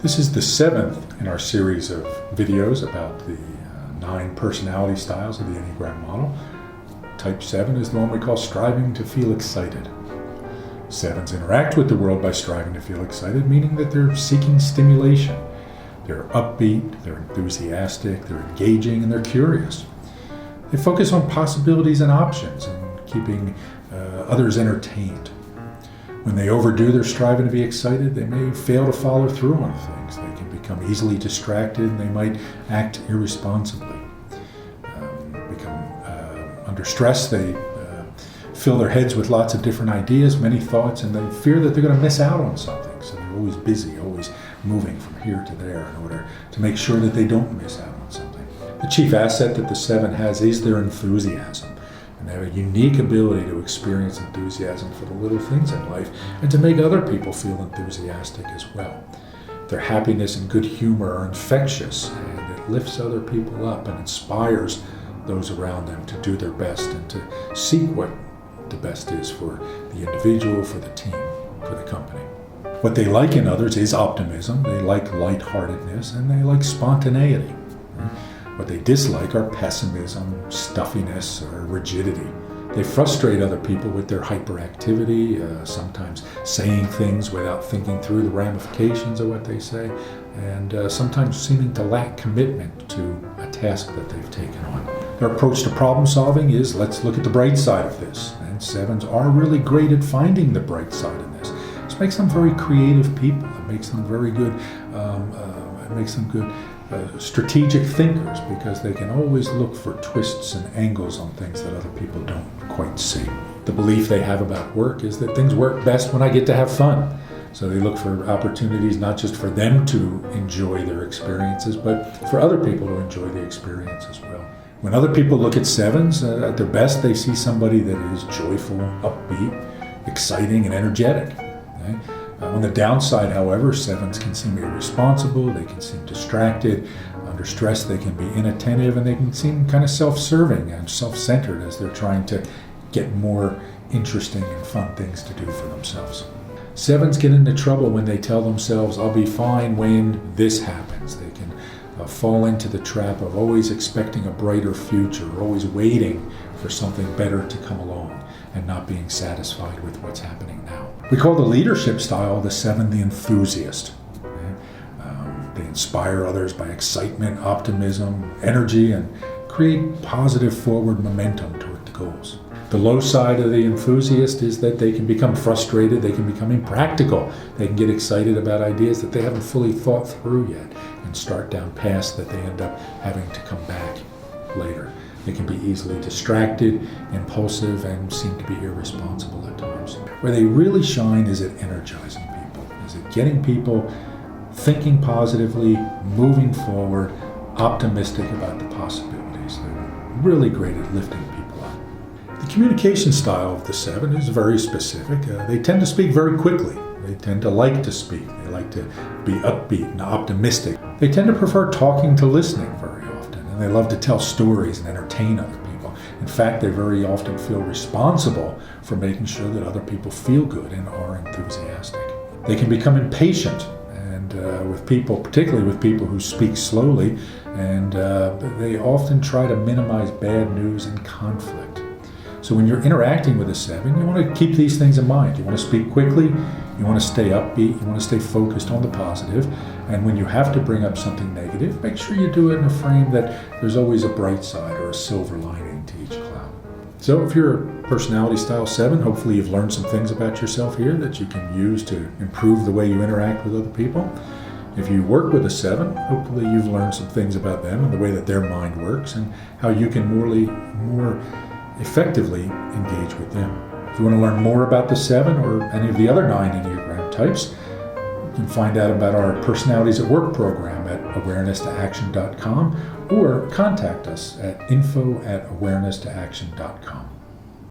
This is the 7th in our series of videos about the 9 personality styles of the Enneagram model. Type 7 is the one we call striving to feel excited. 7s interact with the world by striving to feel excited, meaning that they're seeking stimulation. They're upbeat, they're enthusiastic, they're engaging, and they're curious. They focus on possibilities and options and keeping others entertained. When they overdo their striving to be excited, they may fail to follow through on things. They can become easily distracted, and they might act irresponsibly. Under stress, they fill their heads with lots of different ideas, many thoughts, and they fear that they're going to miss out on something. So they're always busy, always moving from here to there in order to make sure that they don't miss out on something. The chief asset that the 7 has is their enthusiasm. And they have a unique ability to experience enthusiasm for the little things in life and to make other people feel enthusiastic as well. Their happiness and good humor are infectious, and it lifts other people up and inspires those around them to do their best and to seek what the best is for the individual, for the team, for the company. What they like in others is optimism. They like lightheartedness, and they like spontaneity. What they dislike are pessimism, stuffiness, or rigidity. They frustrate other people with their hyperactivity, sometimes saying things without thinking through the ramifications of what they say, and sometimes seeming to lack commitment to a task that they've taken on. Their approach to problem solving is, let's look at the bright side of this. And 7s are really great at finding the bright side in this. This makes them very creative people. It makes them very good. Strategic thinkers, because they can always look for twists and angles on things that other people don't quite see. The belief they have about work is that things work best when I get to have fun. So they look for opportunities not just for them to enjoy their experiences, but for other people to enjoy the experience as well. When other people look at 7s, at their best, they see somebody that is joyful, upbeat, exciting, and energetic. Okay? On the downside, however, 7s can seem irresponsible, they can seem distracted. Under stress, they can be inattentive, and they can seem kind of self-serving and self-centered as they're trying to get more interesting and fun things to do for themselves. 7s get into trouble when they tell themselves, I'll be fine when this happens. They can fall into the trap of always expecting a brighter future, always waiting for something better to come along, and not being satisfied with what's happening now. We call the leadership style of the 7 the enthusiast. They inspire others by excitement, optimism, energy, and create positive forward momentum toward the goals. The low side of the enthusiast is that they can become frustrated, they can become impractical, they can get excited about ideas that they haven't fully thought through yet and start down paths that they end up having to come back later. They can be easily distracted, impulsive, and seem to be irresponsible at times. Where they really shine is at energizing people, is at getting people thinking positively, moving forward, optimistic about the possibilities. They're really great at lifting people up. The communication style of the 7 is very specific. They tend to speak very quickly. They tend to like to speak. They like to be upbeat and optimistic. They tend to prefer talking to listening very often, and they love to tell stories and entertain other people. In fact, they very often feel responsible for making sure that other people feel good and are enthusiastic. They can become impatient with people, particularly with people who speak slowly, and they often try to minimize bad news and conflict. So when you're interacting with a 7, you want to keep these things in mind. You want to speak quickly, you want to stay upbeat, you want to stay focused on the positive, and when you have to bring up something negative, make sure you do it in a frame that there's always a bright side or a silver lining to each cloud. So if you're a personality style 7, hopefully you've learned some things about yourself here that you can use to improve the way you interact with other people. If you work with a 7, hopefully you've learned some things about them and the way that their mind works and how you can more effectively engage with them. If you want to learn more about the 7 or any of the other 9 Enneagram types, you can find out about our Personalities at Work program at awareness2action.com or contact us at info@awareness2action.com.